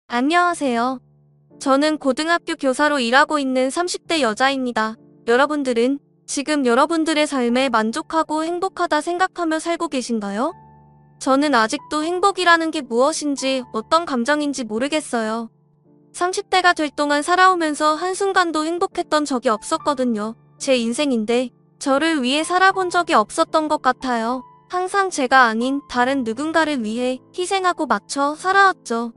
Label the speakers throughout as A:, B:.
A: 안녕하세요. 저는 고등학교 교사로 일하고 있는 30대 여자입니다. 여러분들은 지금 여러분들의 삶에 만족하고 행복하다 생각하며 살고 계신가요? 저는 아직도 행복이라는 게 무엇인지 어떤 감정인지 모르겠어요. 30대가 될 동안 살아오면서 한순간도 행복했던 적이 없었거든요. 제 인생인데 저를 위해 살아본 적이 없었던 것 같아요. 항상 제가 아닌 다른 누군가를 위해 희생하고 맞춰 살아왔죠.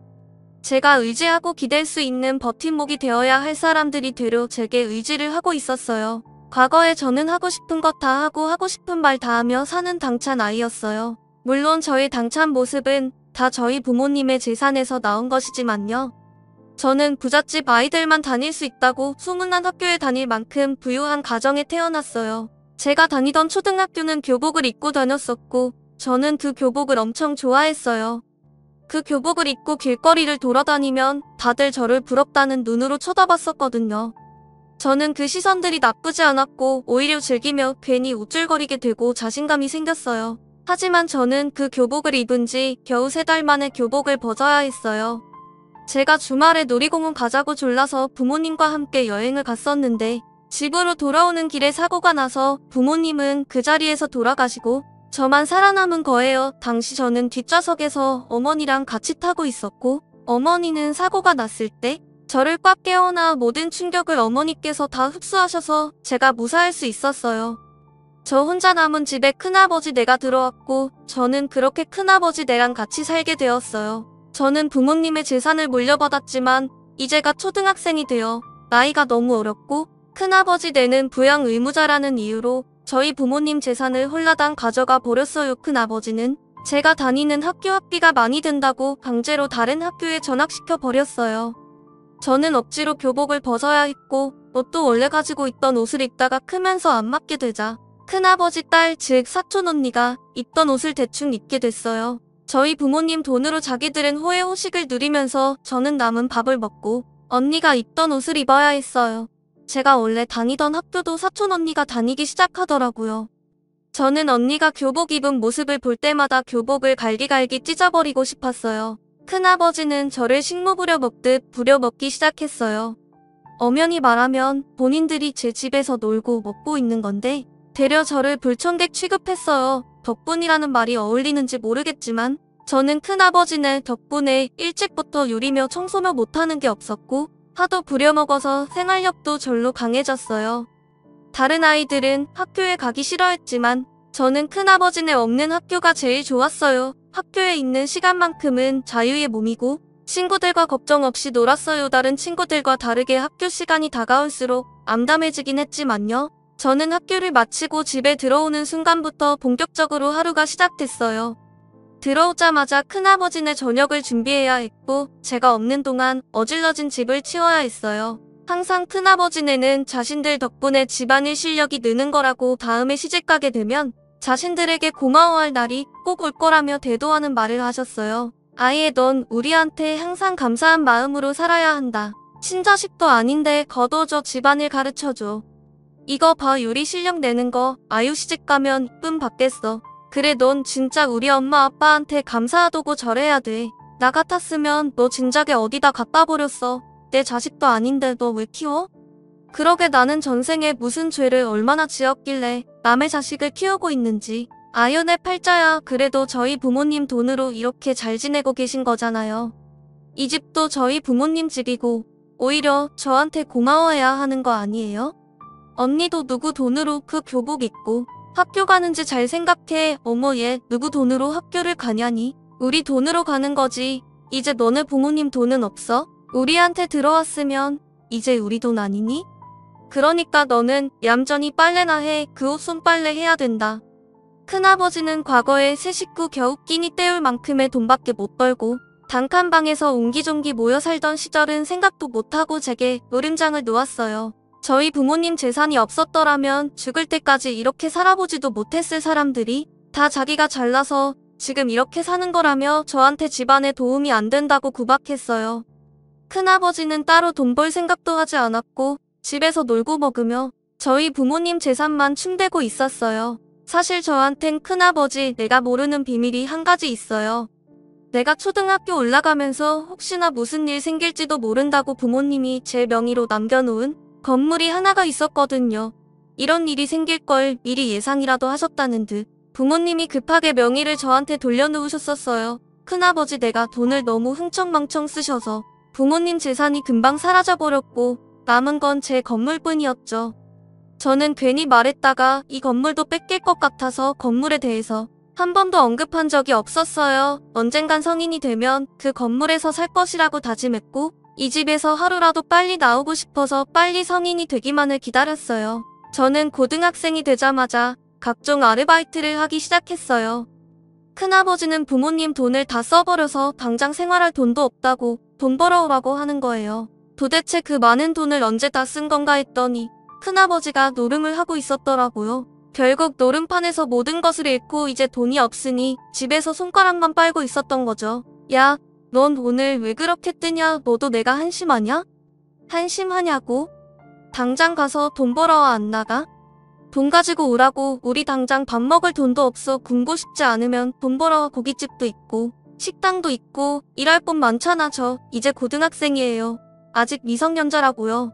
A: 제가 의지하고 기댈 수 있는 버팀목이 되어야 할 사람들이 되려 제게 의지를 하고 있었어요. 과거에 저는 하고 싶은 것 다 하고 싶은 말 다 하며 사는 당찬 아이였어요. 물론 저의 당찬 모습은 다 저희 부모님의 재산에서 나온 것이지만요. 저는 부잣집 아이들만 다닐 수 있다고 소문난 학교에 다닐 만큼 부유한 가정에 태어났어요. 제가 다니던 초등학교는 교복을 입고 다녔었고 저는 그 교복을 엄청 좋아했어요. 그 교복을 입고 길거리를 돌아다니면 다들 저를 부럽다는 눈으로 쳐다봤었거든요. 저는 그 시선들이 나쁘지 않았고 오히려 즐기며 괜히 우쭐거리게 되고 자신감이 생겼어요. 하지만 저는 그 교복을 입은 지 겨우 3달 만에 교복을 벗어야 했어요. 제가 주말에 놀이공원 가자고 졸라서 부모님과 함께 여행을 갔었는데 집으로 돌아오는 길에 사고가 나서 부모님은 그 자리에서 돌아가시고 저만 살아남은 거예요. 당시 저는 뒷좌석에서 어머니랑 같이 타고 있었고 어머니는 사고가 났을 때 저를 꽉 깨어나 모든 충격을 어머니께서 다 흡수하셔서 제가 무사할 수 있었어요. 저 혼자 남은 집에 큰아버지 댁가 들어왔고 저는 그렇게 큰아버지 댁랑 같이 살게 되었어요. 저는 부모님의 재산을 물려받았지만 이제가 초등학생이 되어 나이가 너무 어렸고 큰아버지 댁는 부양 의무자라는 이유로 저희 부모님 재산을 홀라당 가져가 버렸어요. 큰아버지는 제가 다니는 학교 학비가 많이 든다고 강제로 다른 학교에 전학시켜 버렸어요. 저는 억지로 교복을 벗어야 했고 옷도 원래 가지고 있던 옷을 입다가 크면서 안 맞게 되자 큰아버지 딸 즉 사촌 언니가 입던 옷을 대충 입게 됐어요. 저희 부모님 돈으로 자기들은 호의 호식을 누리면서 저는 남은 밥을 먹고 언니가 입던 옷을 입어야 했어요. 제가 원래 다니던 학교도 사촌 언니가 다니기 시작하더라고요. 저는 언니가 교복 입은 모습을 볼 때마다 교복을 갈기갈기 찢어버리고 싶었어요. 큰아버지는 저를 식모 부려먹듯 부려먹기 시작했어요. 엄연히 말하면 본인들이 제 집에서 놀고 먹고 있는 건데 되려 저를 불청객 취급했어요. 덕분이라는 말이 어울리는지 모르겠지만 저는 큰아버지네 덕분에 일찍부터 요리며 청소며 못하는 게 없었고 하도 부려먹어서 생활력도 절로 강해졌어요. 다른 아이들은 학교에 가기 싫어했지만 저는 큰아버지네 없는 학교가 제일 좋았어요. 학교에 있는 시간만큼은 자유의 몸이고 친구들과 걱정 없이 놀았어요. 다른 친구들과 다르게 학교 시간이 다가올수록 암담해지긴 했지만요. 저는 학교를 마치고 집에 들어오는 순간부터 본격적으로 하루가 시작됐어요. 들어오자마자 큰아버지네 저녁을 준비해야 했고 제가 없는 동안 어질러진 집을 치워야 했어요. 항상 큰아버지네는 자신들 덕분에 집안일 실력이 느는 거라고 다음에 시집가게 되면 자신들에게 고마워할 날이 꼭 올 거라며 대도하는 말을 하셨어요. 아이의 넌 우리한테 항상 감사한 마음으로 살아야 한다. 친자식도 아닌데 거둬줘 집안일 가르쳐줘. 이거 봐 요리 실력 내는 거 아유 시집가면 이쁨 받겠어. 그래 넌 진짜 우리 엄마 아빠한테 감사하다고 절해야 돼. 나 같았으면 너 진작에 어디다 갖다 버렸어. 내 자식도 아닌데 너 왜 키워? 그러게 나는 전생에 무슨 죄를 얼마나 지었길래 남의 자식을 키우고 있는지. 아유 내 팔자야. 그래도 저희 부모님 돈으로 이렇게 잘 지내고 계신 거잖아요. 이 집도 저희 부모님 집이고 오히려 저한테 고마워해야 하는 거 아니에요? 언니도 누구 돈으로 그 교복 입고 학교 가는지 잘 생각해. 어머 얘 누구 돈으로 학교를 가냐니? 우리 돈으로 가는 거지. 이제 너네 부모님 돈은 없어? 우리한테 들어왔으면 이제 우리 돈 아니니? 그러니까 너는 얌전히 빨래나 해. 그 옷 손빨래 해야 된다. 큰아버지는 과거에 세 식구 겨우 끼니 때울 만큼의 돈밖에 못 벌고 단칸방에서 옹기종기 모여 살던 시절은 생각도 못하고 제게 노름장을 놓았어요. 저희 부모님 재산이 없었더라면 죽을 때까지 이렇게 살아보지도 못했을 사람들이 다 자기가 잘나서 지금 이렇게 사는 거라며 저한테 집안에 도움이 안 된다고 구박했어요. 큰아버지는 따로 돈 벌 생각도 하지 않았고 집에서 놀고 먹으며 저희 부모님 재산만 충대고 있었어요. 사실 저한텐 큰아버지 내가 모르는 비밀이 한 가지 있어요. 내가 초등학교 올라가면서 혹시나 무슨 일 생길지도 모른다고 부모님이 제 명의로 남겨놓은 건물이 하나가 있었거든요. 이런 일이 생길 걸 미리 예상이라도 하셨다는 듯 부모님이 급하게 명의를 저한테 돌려놓으셨었어요. 큰아버지 내가 돈을 너무 흥청망청 쓰셔서 부모님 재산이 금방 사라져버렸고 남은 건 제 건물뿐이었죠. 저는 괜히 말했다가 이 건물도 뺏길 것 같아서 건물에 대해서 한 번도 언급한 적이 없었어요. 언젠간 성인이 되면 그 건물에서 살 것이라고 다짐했고 이 집에서 하루라도 빨리 나오고 싶어서 빨리 성인이 되기만을 기다렸어요. 저는 고등학생이 되자마자 각종 아르바이트를 하기 시작했어요. 큰아버지는 부모님 돈을 다 써버려서 당장 생활할 돈도 없다고 돈 벌어오라고 하는 거예요. 도대체 그 많은 돈을 언제 다 쓴 건가 했더니 큰아버지가 노름을 하고 있었더라고요. 결국 노름판에서 모든 것을 잃고 이제 돈이 없으니 집에서 손가락만 빨고 있었던 거죠. 야, 넌 오늘 왜 그렇게 뜨냐? 너도 내가 한심하냐? 한심하냐고? 당장 가서 돈 벌어와 안 나가? 돈 가지고 오라고. 우리 당장 밥 먹을 돈도 없어. 굶고 싶지 않으면 돈 벌어와. 고깃집도 있고 식당도 있고 일할 곳 많잖아. 저 이제 고등학생이에요. 아직 미성년자라고요.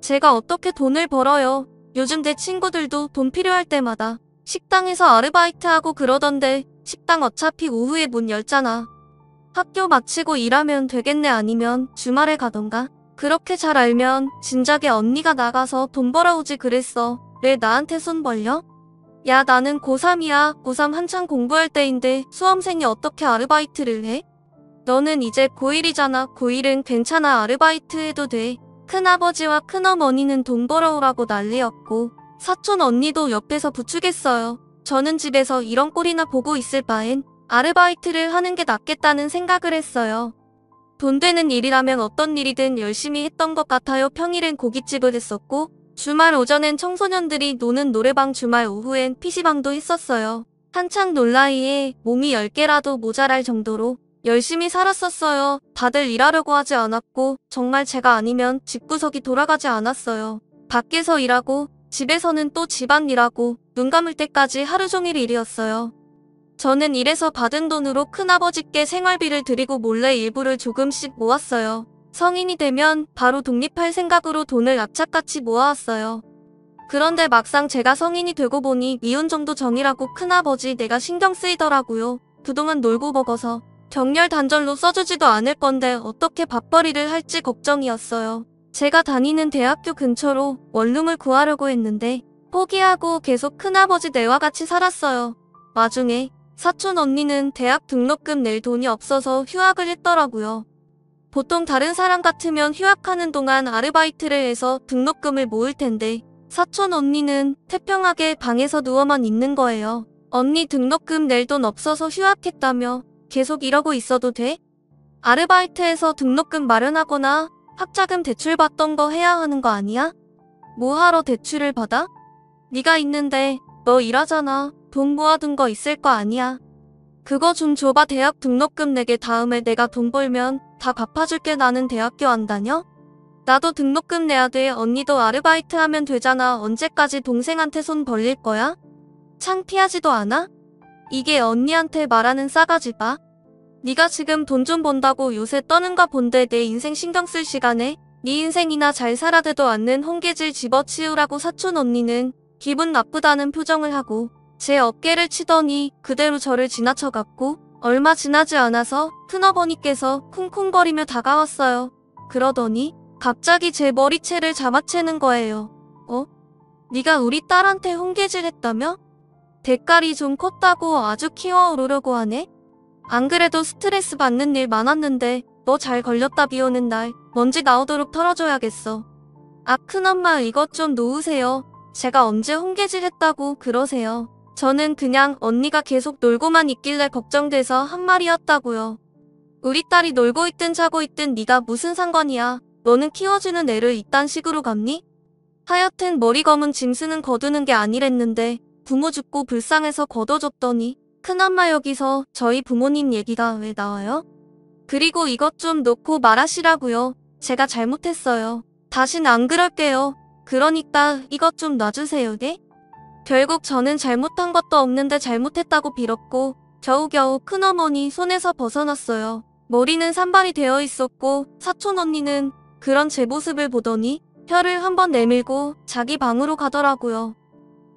A: 제가 어떻게 돈을 벌어요? 요즘 내 친구들도 돈 필요할 때마다 식당에서 아르바이트하고 그러던데 식당 어차피 오후에 문 열잖아. 학교 마치고 일하면 되겠네. 아니면 주말에 가던가. 그렇게 잘 알면 진작에 언니가 나가서 돈 벌어오지 그랬어. 왜 나한테 손 벌려? 야, 나는 고3이야. 고3 한창 공부할 때인데 수험생이 어떻게 아르바이트를 해? 너는 이제 고1이잖아. 고1은 괜찮아. 아르바이트 해도 돼. 큰아버지와 큰어머니는 돈 벌어오라고 난리였고 사촌 언니도 옆에서 부추겼어요. 저는 집에서 이런 꼴이나 보고 있을 바엔 아르바이트를 하는 게 낫겠다는 생각을 했어요. 돈 되는 일이라면 어떤 일이든 열심히 했던 것 같아요. 평일엔 고깃집을 했었고 주말 오전엔 청소년들이 노는 노래방, 주말 오후엔 PC방도 했었어요. 한창 놀 나이에 몸이 10개라도 모자랄 정도로 열심히 살았었어요. 다들 일하려고 하지 않았고 정말 제가 아니면 집구석이 돌아가지 않았어요. 밖에서 일하고 집에서는 또 집안일하고 눈 감을 때까지 하루 종일 일이었어요. 저는 일해서 받은 돈으로 큰아버지께 생활비를 드리고 몰래 일부를 조금씩 모았어요. 성인이 되면 바로 독립할 생각으로 돈을 악착같이 모아왔어요. 그런데 막상 제가 성인이 되고 보니 미운 정도 정이라고 큰아버지 내가 신경 쓰이더라고요. 그동안 놀고 먹어서 정렬 단절로 써주지도 않을 건데 어떻게 밥벌이를 할지 걱정이었어요. 제가 다니는 대학교 근처로 원룸을 구하려고 했는데 포기하고 계속 큰아버지 내와 같이 살았어요. 와중에 사촌 언니는 대학 등록금 낼 돈이 없어서 휴학을 했더라고요. 보통 다른 사람 같으면 휴학하는 동안 아르바이트를 해서 등록금을 모을 텐데 사촌 언니는 태평하게 방에서 누워만 있는 거예요. 언니 등록금 낼 돈 없어서 휴학했다며 계속 이러고 있어도 돼? 아르바이트해서 등록금 마련하거나 학자금 대출받던 거 해야 하는 거 아니야? 뭐하러 대출을 받아? 네가 있는데 너 일하잖아. 돈 모아둔 거 있을 거 아니야. 그거 좀 줘봐. 대학 등록금 내게. 다음에 내가 돈 벌면 다 갚아줄게. 나는 대학교 안 다녀? 나도 등록금 내야 돼. 언니도 아르바이트 하면 되잖아. 언제까지 동생한테 손 벌릴 거야? 창피하지도 않아? 이게 언니한테 말하는 싸가지 봐. 네가 지금 돈 좀 번다고 요새 떠는가 본데 내 인생 신경 쓸 시간에 네 인생이나 잘 살아대도 않는 홍게질 집어치우라고 사촌 언니는 기분 나쁘다는 표정을 하고 제 어깨를 치더니 그대로 저를 지나쳐갔고 얼마 지나지 않아서 큰어머니께서 쿵쿵거리며 다가왔어요. 그러더니 갑자기 제 머리채를 잡아채는 거예요. 네가 우리 딸한테 홍게질 했다며? 대가리 좀 컸다고 아주 키워오르려고 하네? 안 그래도 스트레스 받는 일 많았는데 너 잘 걸렸다. 비 오는 날 먼지 나오도록 털어줘야겠어. 아, 큰엄마 이것 좀 놓으세요. 제가 언제 홍게질 했다고 그러세요. 저는 그냥 언니가 계속 놀고만 있길래 걱정돼서 한 말이었다고요. 우리 딸이 놀고 있든 자고 있든 네가 무슨 상관이야. 너는 키워주는 애를 이딴 식으로 갚니? 하여튼 머리 검은 짐승은 거두는 게 아니랬는데 부모 죽고 불쌍해서 거둬줬더니 큰엄마 여기서 저희 부모님 얘기가 왜 나와요? 그리고 이것 좀 놓고 말하시라고요. 제가 잘못했어요. 다신 안 그럴게요. 그러니까 이것 좀 놔주세요. 네? 결국 저는 잘못한 것도 없는데 잘못했다고 빌었고 겨우겨우 큰어머니 손에서 벗어났어요. 머리는 산발이 되어 있었고 사촌 언니는 그런 제 모습을 보더니 혀를 한번 내밀고 자기 방으로 가더라고요.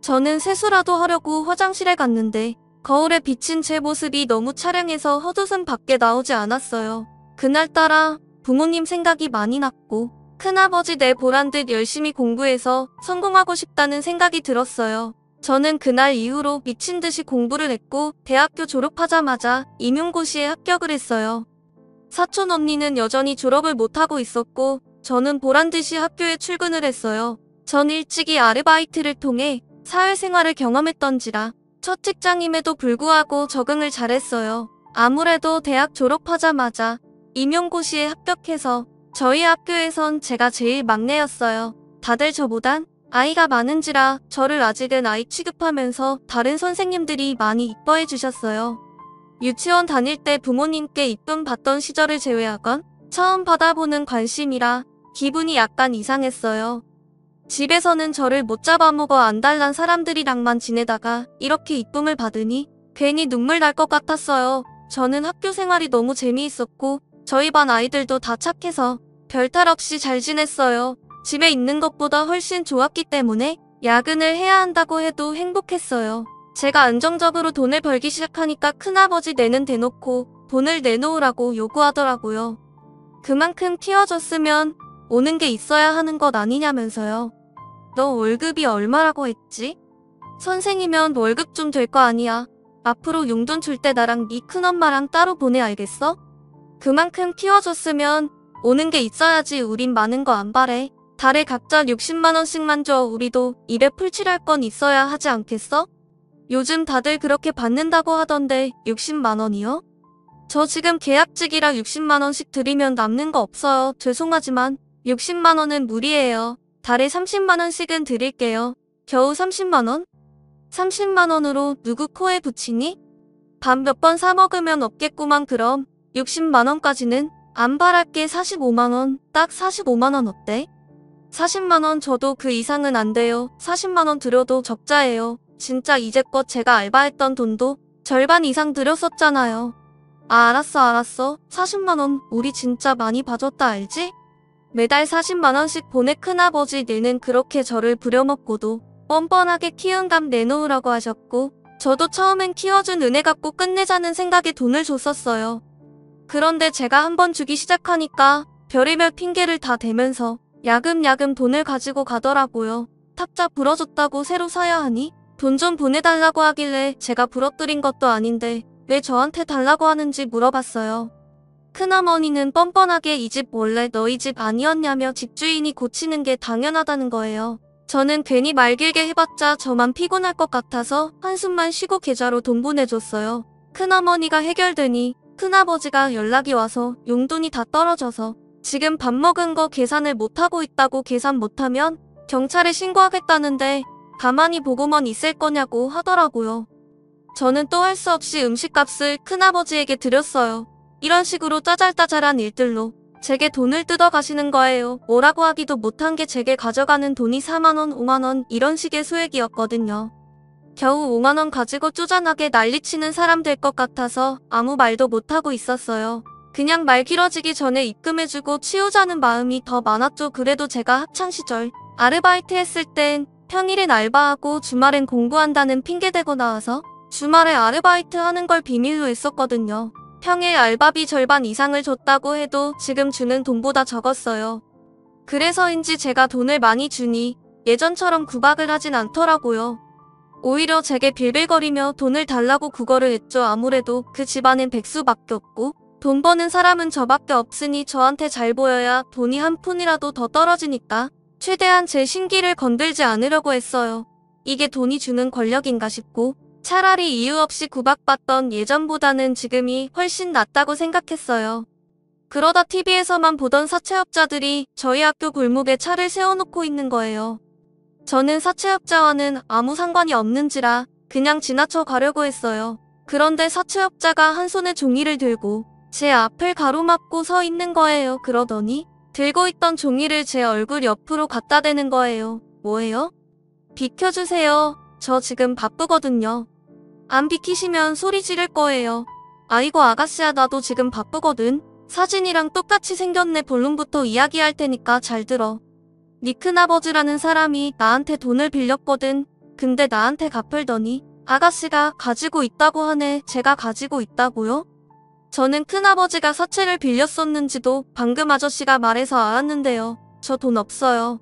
A: 저는 세수라도 하려고 화장실에 갔는데 거울에 비친 제 모습이 너무 차량해서 헛웃음 밖에 나오지 않았어요. 그날따라 부모님 생각이 많이 났고 큰아버지 내 보란 듯 열심히 공부해서 성공하고 싶다는 생각이 들었어요. 저는 그날 이후로 미친 듯이 공부를 했고 대학교 졸업하자마자 임용고시에 합격을 했어요. 사촌 언니는 여전히 졸업을 못하고 있었고 저는 보란 듯이 학교에 출근을 했어요. 전 일찍이 아르바이트를 통해 사회생활을 경험했던지라 첫 직장임에도 불구하고 적응을 잘했어요. 아무래도 대학 졸업하자마자 임용고시에 합격해서 저희 학교에선 제가 제일 막내였어요. 다들 저보단 아이가 많은지라 저를 아직은 아이 취급하면서 다른 선생님들이 많이 이뻐해 주셨어요. 유치원 다닐 때 부모님께 이쁨 받던 시절을 제외하건 처음 받아보는 관심이라 기분이 약간 이상했어요. 집에서는 저를 못 잡아먹어 안달난 사람들이랑만 지내다가 이렇게 이쁨을 받으니 괜히 눈물 날 것 같았어요. 저는 학교 생활이 너무 재미있었고 저희 반 아이들도 다 착해서 별탈 없이 잘 지냈어요. 집에 있는 것보다 훨씬 좋았기 때문에 야근을 해야 한다고 해도 행복했어요. 제가 안정적으로 돈을 벌기 시작하니까 큰아버지 내는 대놓고 돈을 내놓으라고 요구하더라고요. 그만큼 키워줬으면 오는 게 있어야 하는 것 아니냐면서요. 너 월급이 얼마라고 했지? 선생이면 월급 좀 될 거 아니야. 앞으로 용돈 줄 때 나랑 네 큰엄마랑 따로 보내 알겠어? 그만큼 키워줬으면 오는 게 있어야지. 우린 많은 거 안 바래. 달에 각자 60만 원씩만 줘. 우리도 입에 풀칠할 건 있어야 하지 않겠어? 요즘 다들 그렇게 받는다고 하던데 60만 원이요? 저 지금 계약직이라 60만 원씩 드리면 남는 거 없어요. 죄송하지만 60만 원은 무리예요. 달에 30만 원씩은 드릴게요. 겨우 30만 원? 30만 원으로 누구 코에 붙이니? 밥 몇 번 사 먹으면 없겠구만. 그럼 60만 원까지는 안 바랄게. 45만 원. 딱 45만 원 어때? 40만 원 줘도 그 이상은 안 돼요. 40만 원 드려도 적자예요. 진짜 이제껏 제가 알바했던 돈도 절반 이상 들였었잖아요. 아, 알았어. 40만 원 우리 진짜 많이 봐줬다 알지? 매달 40만 원씩 보내. 큰아버지 내는 그렇게 저를 부려먹고도 뻔뻔하게 키운 감 내놓으라고 하셨고 저도 처음엔 키워준 은혜 갚고 끝내자는 생각에 돈을 줬었어요. 그런데 제가 한번 주기 시작하니까 별의별 핑계를 다 대면서 야금야금 돈을 가지고 가더라고요. 탁자 부러졌다고 새로 사야 하니? 돈 좀 보내달라고 하길래 제가 부러뜨린 것도 아닌데 왜 저한테 달라고 하는지 물어봤어요. 큰어머니는 뻔뻔하게 이 집 원래 너희 집 아니었냐며 집주인이 고치는 게 당연하다는 거예요. 저는 괜히 말 길게 해봤자 저만 피곤할 것 같아서 한숨만 쉬고 계좌로 돈 보내줬어요. 큰어머니가 해결되니 큰아버지가 연락이 와서 용돈이 다 떨어져서 지금 밥 먹은 거 계산을 못하고 있다고 계산 못하면 경찰에 신고하겠다는데 가만히 보고만 있을 거냐고 하더라고요. 저는 또 할 수 없이 음식값을 큰아버지에게 드렸어요. 이런 식으로 짜잘짜잘한 일들로 제게 돈을 뜯어가시는 거예요. 뭐라고 하기도 못한 게 제게 가져가는 돈이 4만원, 5만원 이런 식의 수액이었거든요. 겨우 5만원 가지고 쪼잔하게 난리치는 사람 될 것 같아서 아무 말도 못하고 있었어요. 그냥 말 길어지기 전에 입금해주고 치우자는 마음이 더 많았죠. 그래도 제가 학창시절 아르바이트 했을 땐 평일엔 알바하고 주말엔 공부한다는 핑계대고 나와서 주말에 아르바이트 하는 걸 비밀로 했었거든요. 평일 알바비 절반 이상을 줬다고 해도 지금 주는 돈보다 적었어요. 그래서인지 제가 돈을 많이 주니 예전처럼 구박을 하진 않더라고요. 오히려 제게 빌빌거리며 돈을 달라고 구걸을 했죠. 아무래도 그 집안엔 백수밖에 없고 돈 버는 사람은 저밖에 없으니 저한테 잘 보여야 돈이 한 푼이라도 더 떨어지니까 최대한 제 신기를 건들지 않으려고 했어요. 이게 돈이 주는 권력인가 싶고 차라리 이유 없이 구박받던 예전보다는 지금이 훨씬 낫다고 생각했어요. 그러다 TV에서만 보던 사채업자들이 저희 학교 골목에 차를 세워놓고 있는 거예요. 저는 사채업자와는 아무 상관이 없는지라 그냥 지나쳐 가려고 했어요. 그런데 사채업자가 한 손에 종이를 들고 제 앞을 가로막고 서 있는 거예요. 그러더니 들고 있던 종이를 제 얼굴 옆으로 갖다 대는 거예요. 뭐예요? 비켜주세요. 저 지금 바쁘거든요. 안 비키시면 소리 지를 거예요. 아이고 아가씨야 나도 지금 바쁘거든. 사진이랑 똑같이 생겼네. 본론부터 이야기할 테니까 잘 들어. 네 큰아버지라는 사람이 나한테 돈을 빌렸거든. 근데 나한테 갚을더니 아가씨가 가지고 있다고 하네. 제가 가지고 있다고요? 저는 큰아버지가 사채를 빌렸었는지도 방금 아저씨가 말해서 알았는데요. 저 돈 없어요.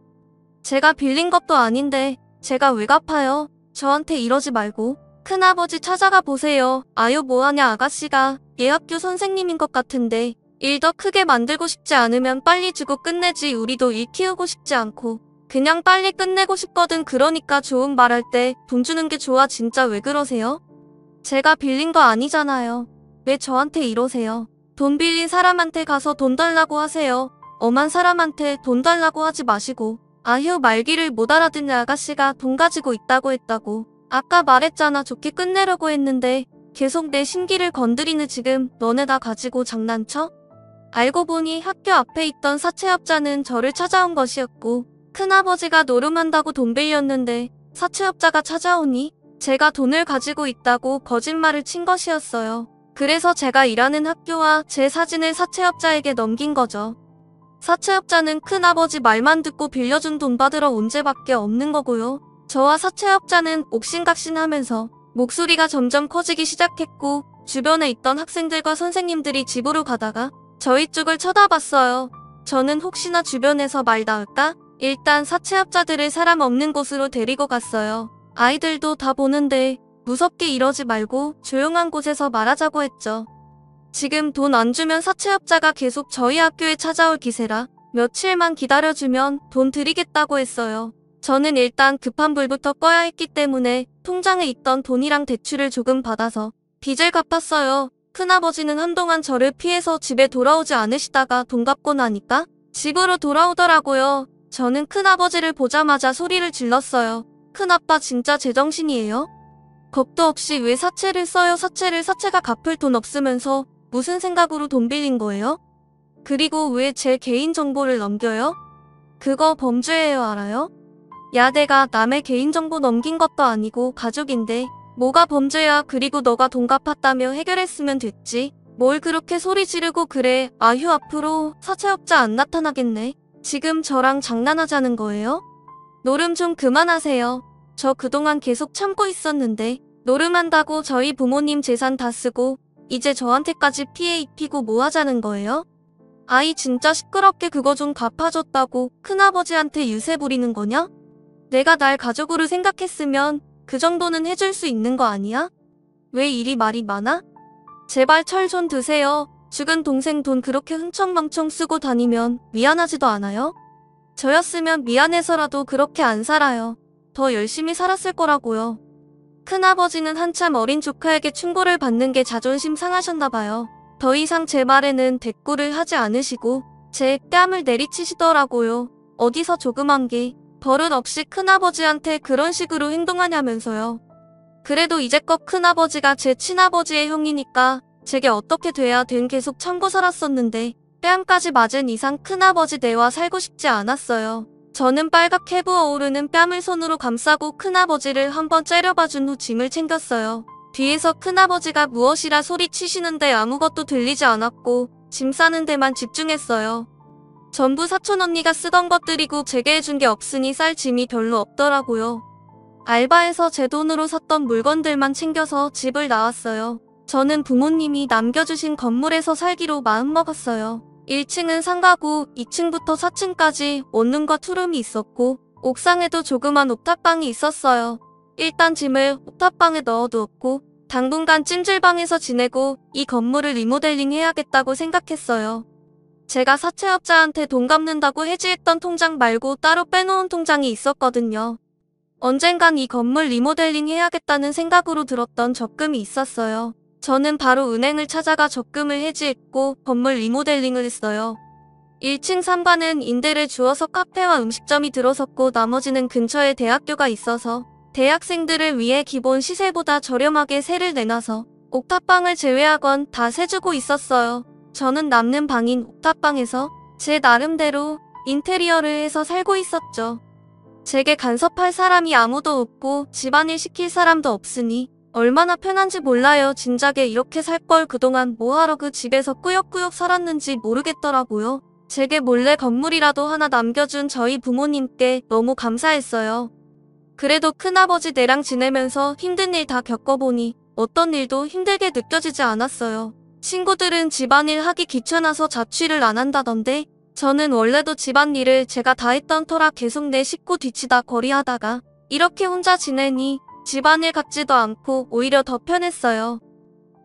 A: 제가 빌린 것도 아닌데 제가 왜 갚아요? 저한테 이러지 말고 큰아버지 찾아가 보세요. 아유 뭐하냐 아가씨가 얘 학교 선생님인 것 같은데 일 더 크게 만들고 싶지 않으면 빨리 주고 끝내지. 우리도 일 키우고 싶지 않고 그냥 빨리 끝내고 싶거든. 그러니까 좋은 말할 때 돈 주는 게 좋아. 진짜 왜 그러세요? 제가 빌린 거 아니잖아요. 왜 저한테 이러세요? 돈 빌린 사람한테 가서 돈 달라고 하세요. 엄한 사람한테 돈 달라고 하지 마시고. 아휴 말귀를 못 알아듣는 아가씨가 돈 가지고 있다고 했다고. 아까 말했잖아. 좋게 끝내려고 했는데 계속 내 심기를 건드리는. 지금 너네 다 가지고 장난쳐? 알고 보니 학교 앞에 있던 사채업자는 저를 찾아온 것이었고 큰아버지가 노름한다고 돈 빌렸는데 사채업자가 찾아오니 제가 돈을 가지고 있다고 거짓말을 친 것이었어요. 그래서 제가 일하는 학교와 제 사진을 사채업자에게 넘긴 거죠. 사채업자는 큰아버지 말만 듣고 빌려준 돈 받으러 온 죄밖에 없는 거고요. 저와 사채업자는 옥신각신하면서 목소리가 점점 커지기 시작했고 주변에 있던 학생들과 선생님들이 집으로 가다가 저희 쪽을 쳐다봤어요. 저는 혹시나 주변에서 말 나올까? 일단 사채업자들을 사람 없는 곳으로 데리고 갔어요. 아이들도 다 보는데 무섭게 이러지 말고 조용한 곳에서 말하자고 했죠. 지금 돈 안 주면 사채업자가 계속 저희 학교에 찾아올 기세라 며칠만 기다려주면 돈 드리겠다고 했어요. 저는 일단 급한 불부터 꺼야 했기 때문에 통장에 있던 돈이랑 대출을 조금 받아서 빚을 갚았어요. 큰아버지는 한동안 저를 피해서 집에 돌아오지 않으시다가 돈 갚고 나니까 집으로 돌아오더라고요. 저는 큰아버지를 보자마자 소리를 질렀어요. 큰아빠 진짜 제정신이에요? 겁도 없이 왜 사채를 써요? 사채가 갚을 돈 없으면서 무슨 생각으로 돈 빌린 거예요? 그리고 왜 제 개인정보를 넘겨요? 그거 범죄예요 알아요? 야 내가 남의 개인정보 넘긴 것도 아니고 가족인데 뭐가 범죄야. 그리고 너가 돈 갚았다며 해결했으면 됐지. 뭘 그렇게 소리 지르고 그래. 아휴 앞으로 사채업자 안 나타나겠네. 지금 저랑 장난하자는 거예요? 노름 좀 그만하세요. 저 그동안 계속 참고 있었는데 노름한다고 저희 부모님 재산 다 쓰고 이제 저한테까지 피해 입히고 뭐 하자는 거예요? 아이 진짜 시끄럽게 그거 좀 갚아줬다고 큰아버지한테 유세 부리는 거냐? 내가 날 가족으로 생각했으면 그 정도는 해줄 수 있는 거 아니야? 왜 이리 말이 많아? 제발 철 좀 드세요. 죽은 동생 돈 그렇게 흥청망청 쓰고 다니면 미안하지도 않아요? 저였으면 미안해서라도 그렇게 안 살아요. 더 열심히 살았을 거라고요. 큰아버지는 한참 어린 조카에게 충고를 받는 게 자존심 상하셨나봐요. 더 이상 제 말에는 대꾸를 하지 않으시고 제 뺨을 내리치시더라고요. 어디서 조그만 게 버릇 없이 큰아버지한테 그런 식으로 행동하냐면서요. 그래도 이제껏 큰아버지가 제 친아버지의 형이니까 제게 어떻게 돼야 된 계속 참고 살았었는데 뺨까지 맞은 이상 큰아버지 내와 살고 싶지 않았어요. 저는 빨갛게 부어오르는 뺨을 손으로 감싸고 큰아버지를 한번 째려봐준 후 짐을 챙겼어요. 뒤에서 큰아버지가 무엇이라 소리치시는데 아무것도 들리지 않았고 짐 싸는 데만 집중했어요. 전부 사촌언니가 쓰던 것들이고 제게 해준 게 없으니 쌀 짐이 별로 없더라고요. 알바에서 제 돈으로 샀던 물건들만 챙겨서 집을 나왔어요. 저는 부모님이 남겨주신 건물에서 살기로 마음먹었어요. 1층은 상가고 2층부터 4층까지 원룸과 투룸이 있었고 옥상에도 조그만 옥탑방이 있었어요. 일단 짐을 옥탑방에 넣어두었고 당분간 찜질방에서 지내고 이 건물을 리모델링 해야겠다고 생각했어요. 제가 사채업자한테 돈 갚는다고 해지했던 통장 말고 따로 빼놓은 통장이 있었거든요. 언젠간 이 건물 리모델링 해야겠다는 생각으로 들었던 적금이 있었어요. 저는 바로 은행을 찾아가 적금을 해지했고 건물 리모델링을 했어요. 1층 3관은 임대를 주어서 카페와 음식점이 들어섰고 나머지는 근처에 대학교가 있어서 대학생들을 위해 기본 시세보다 저렴하게 세를 내놔서 옥탑방을 제외하곤 다 세주고 있었어요. 저는 남는 방인 옥탑방에서 제 나름대로 인테리어를 해서 살고 있었죠. 제게 간섭할 사람이 아무도 없고 집안일 시킬 사람도 없으니 얼마나 편한지 몰라요. 진작에 이렇게 살 걸 그동안 뭐하러 그 집에서 꾸역꾸역 살았는지 모르겠더라고요. 제게 몰래 건물이라도 하나 남겨준 저희 부모님께 너무 감사했어요. 그래도 큰아버지 내랑 지내면서 힘든 일 다 겪어보니 어떤 일도 힘들게 느껴지지 않았어요. 친구들은 집안일 하기 귀찮아서 자취를 안 한다던데 저는 원래도 집안일을 제가 다 했던 터라 계속 내 식구 뒤치다 거리하다가 이렇게 혼자 지내니 집안일 같지도 않고 오히려 더 편했어요.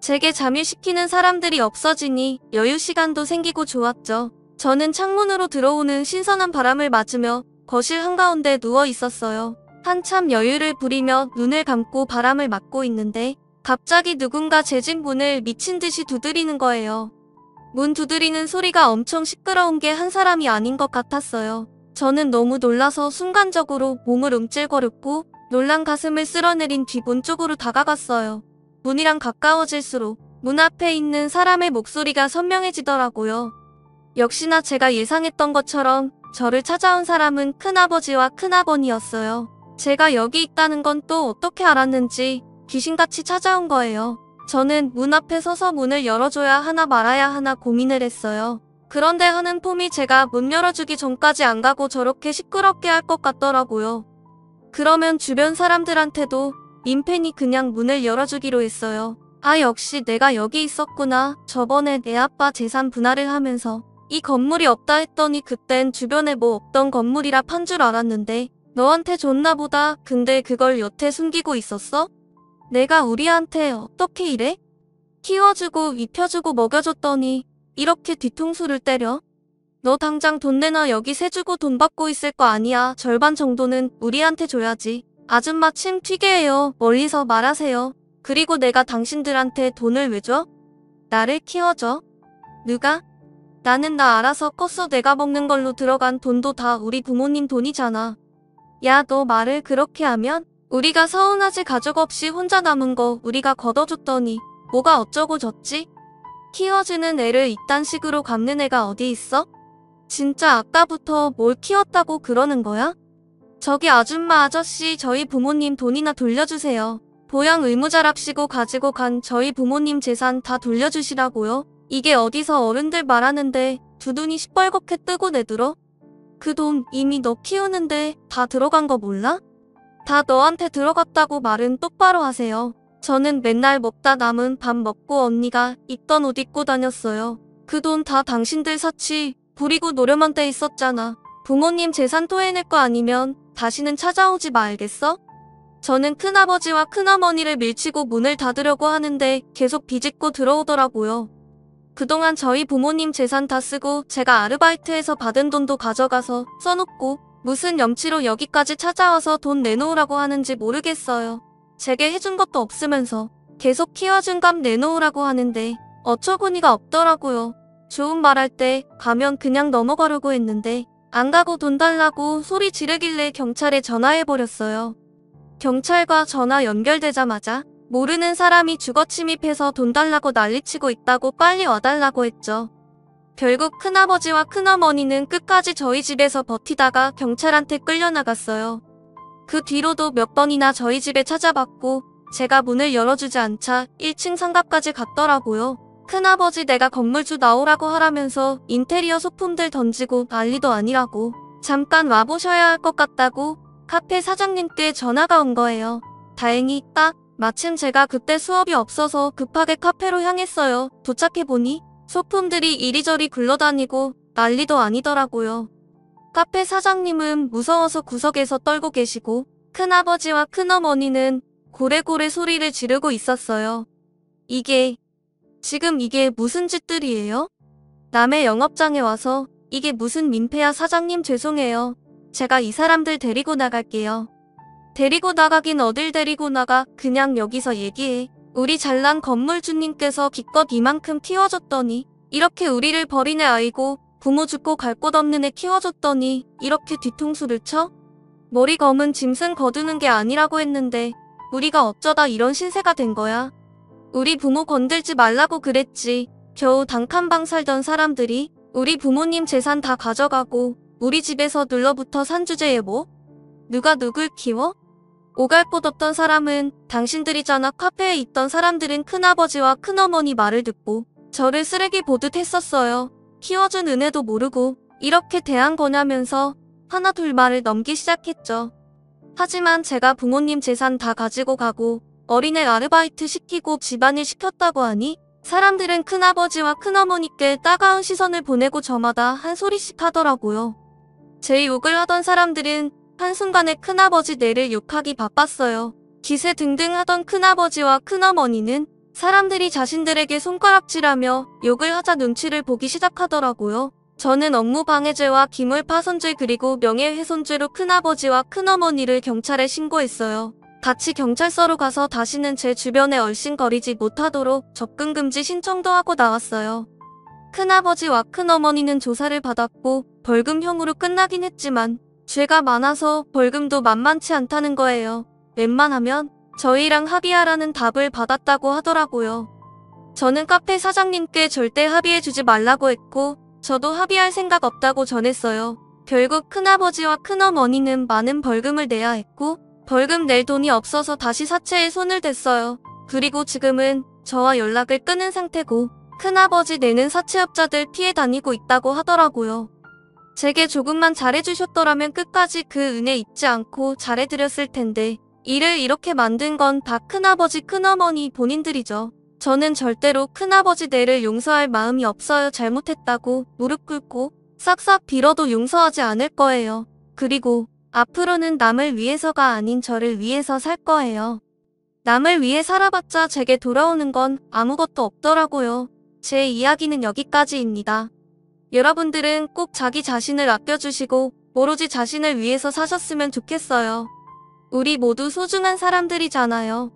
A: 제게 잠일시키는 사람들이 없어지니 여유 시간도 생기고 좋았죠. 저는 창문으로 들어오는 신선한 바람을 맞으며 거실 한가운데 누워 있었어요. 한참 여유를 부리며 눈을 감고 바람을 맞고 있는데 갑자기 누군가 제 집 문을 미친 듯이 두드리는 거예요. 문 두드리는 소리가 엄청 시끄러운 게 한 사람이 아닌 것 같았어요. 저는 너무 놀라서 순간적으로 몸을 움찔거렸고 놀란 가슴을 쓸어내린 뒤 문 쪽으로 다가갔어요. 문이랑 가까워질수록 문 앞에 있는 사람의 목소리가 선명해지더라고요. 역시나 제가 예상했던 것처럼 저를 찾아온 사람은 큰아버지와 큰아버니였어요. 제가 여기 있다는 건 또 어떻게 알았는지 귀신같이 찾아온 거예요. 저는 문 앞에 서서 문을 열어줘야 하나 말아야 하나 고민을 했어요. 그런데 하는 폼이 제가 문 열어주기 전까지 안 가고 저렇게 시끄럽게 할 것 같더라고요. 그러면 주변 사람들한테도 민폐니 그냥 문을 열어주기로 했어요. 아, 역시 내가 여기 있었구나. 저번에 내 아빠 재산 분할을 하면서 이 건물이 없다 했더니 그땐 주변에 뭐 없던 건물이라 판 줄 알았는데 너한테 줬나 보다. 근데 그걸 여태 숨기고 있었어? 내가 우리한테 어떻게 이래? 키워주고 입혀주고 먹여줬더니 이렇게 뒤통수를 때려? 너 당장 돈 내놔. 여기 세 주고 돈 받고 있을 거 아니야. 절반 정도는 우리한테 줘야지. 아줌마 침 튀게 해요. 멀리서 말하세요. 그리고 내가 당신들한테 돈을 왜 줘? 나를 키워줘? 누가? 나는 나 알아서 컸어. 내가 먹는 걸로 들어간 돈도 다 우리 부모님 돈이잖아. 야, 너 말을 그렇게 하면 우리가 서운하지. 가족 없이 혼자 남은 거 우리가 걷어줬더니 뭐가 어쩌고 저쩌지? 키워주는 애를 이딴 식으로 갚는 애가 어디 있어? 진짜 아까부터 뭘 키웠다고 그러는 거야? 저기 아줌마 아저씨, 저희 부모님 돈이나 돌려주세요. 보양 의무자랍시고 가지고 간 저희 부모님 재산 다 돌려주시라고요. 이게 어디서 어른들 말하는데 두 눈이 시뻘겋게 뜨고 내들어? 그 돈 이미 너 키우는데 다 들어간 거 몰라? 다 너한테 들어갔다고 말은 똑바로 하세요. 저는 맨날 먹다 남은 밥 먹고 언니가 입던 옷 입고 다녔어요. 그 돈 다 당신들 사치 부리고 노려만 떼 있었잖아. 부모님 재산 토해낼 거 아니면 다시는 찾아오지 마, 알겠어? 저는 큰아버지와 큰어머니를 밀치고 문을 닫으려고 하는데 계속 비집고 들어오더라고요. 그동안 저희 부모님 재산 다 쓰고 제가 아르바이트해서 받은 돈도 가져가서 써놓고 무슨 염치로 여기까지 찾아와서 돈 내놓으라고 하는지 모르겠어요. 제게 해준 것도 없으면서 계속 키워준 값 내놓으라고 하는데 어처구니가 없더라고요. 좋은 말할 때 가면 그냥 넘어가려고 했는데 안 가고 돈 달라고 소리 지르길래 경찰에 전화해버렸어요. 경찰과 전화 연결되자마자 모르는 사람이 주거 침입해서 돈 달라고 난리치고 있다고 빨리 와달라고 했죠. 결국 큰아버지와 큰어머니는 끝까지 저희 집에서 버티다가 경찰한테 끌려나갔어요. 그 뒤로도 몇 번이나 저희 집에 찾아봤고 제가 문을 열어주지 않자 1층 상가까지 갔더라고요. 큰아버지 내가 건물주 나오라고 하라면서 인테리어 소품들 던지고 난리도 아니라고 잠깐 와보셔야 할 것 같다고 카페 사장님께 전화가 온 거예요. 다행히 딱 마침 제가 그때 수업이 없어서 급하게 카페로 향했어요. 도착해보니 소품들이 이리저리 굴러다니고 난리도 아니더라고요. 카페 사장님은 무서워서 구석에서 떨고 계시고 큰아버지와 큰어머니는 고래고래 소리를 지르고 있었어요. 지금 이게 무슨 짓들이에요? 남의 영업장에 와서 이게 무슨 민폐야. 사장님 죄송해요. 제가 이 사람들 데리고 나갈게요. 데리고 나가긴 어딜 데리고 나가. 그냥 여기서 얘기해. 우리 잘난 건물주님께서 기껏 이만큼 키워줬더니 이렇게 우리를 버린 애 아이고 부모 죽고 갈 곳 없는 애 키워줬더니 이렇게 뒤통수를 쳐? 머리 검은 짐승 거두는 게 아니라고 했는데 우리가 어쩌다 이런 신세가 된 거야. 우리 부모 건들지 말라고 그랬지. 겨우 단칸방 살던 사람들이 우리 부모님 재산 다 가져가고 우리 집에서 눌러붙어 산 주제에 뭐? 누가 누굴 키워? 오갈 곳 없던 사람은 당신들이잖아. 카페에 있던 사람들은 큰아버지와 큰어머니 말을 듣고 저를 쓰레기 보듯 했었어요. 키워준 은혜도 모르고 이렇게 대한 거냐면서 하나 둘 말을 넘기 시작했죠. 하지만 제가 부모님 재산 다 가지고 가고 어린애 아르바이트 시키고 집안일 시켰다고 하니 사람들은 큰아버지와 큰어머니께 따가운 시선을 보내고 저마다 한 소리씩 하더라고요. 제 욕을 하던 사람들은 한순간에 큰아버지 뇌를 욕하기 바빴어요. 기세 등등 하던 큰아버지와 큰어머니는 사람들이 자신들에게 손가락질하며 욕을 하자 눈치를 보기 시작하더라고요. 저는 업무방해죄와 기물파손죄 그리고 명예훼손죄로 큰아버지와 큰어머니를 경찰에 신고했어요. 같이 경찰서로 가서 다시는 제 주변에 얼씬거리지 못하도록 접근금지 신청도 하고 나왔어요. 큰아버지와 큰어머니는 조사를 받았고 벌금형으로 끝나긴 했지만 죄가 많아서 벌금도 만만치 않다는 거예요. 웬만하면 저희랑 합의하라는 답을 받았다고 하더라고요. 저는 카페 사장님께 절대 합의해주지 말라고 했고 저도 합의할 생각 없다고 전했어요. 결국 큰아버지와 큰어머니는 많은 벌금을 내야 했고 벌금 낼 돈이 없어서 다시 사채에 손을 댔어요. 그리고 지금은 저와 연락을 끊은 상태고 큰아버지 내는 사채업자들 피해 다니고 있다고 하더라고요. 제게 조금만 잘해주셨더라면 끝까지 그 은혜 잊지 않고 잘해드렸을 텐데 일을 이렇게 만든 건 다 큰아버지 큰어머니 본인들이죠. 저는 절대로 큰아버지 뇌를 용서할 마음이 없어요. 잘못했다고 무릎 꿇고 싹싹 빌어도 용서하지 않을 거예요. 그리고 앞으로는 남을 위해서가 아닌 저를 위해서 살 거예요. 남을 위해 살아봤자 제게 돌아오는 건 아무것도 없더라고요. 제 이야기는 여기까지입니다. 여러분들은 꼭 자기 자신을 아껴주시고 오로지 자신을 위해서 사셨으면 좋겠어요. 우리 모두 소중한 사람들이잖아요.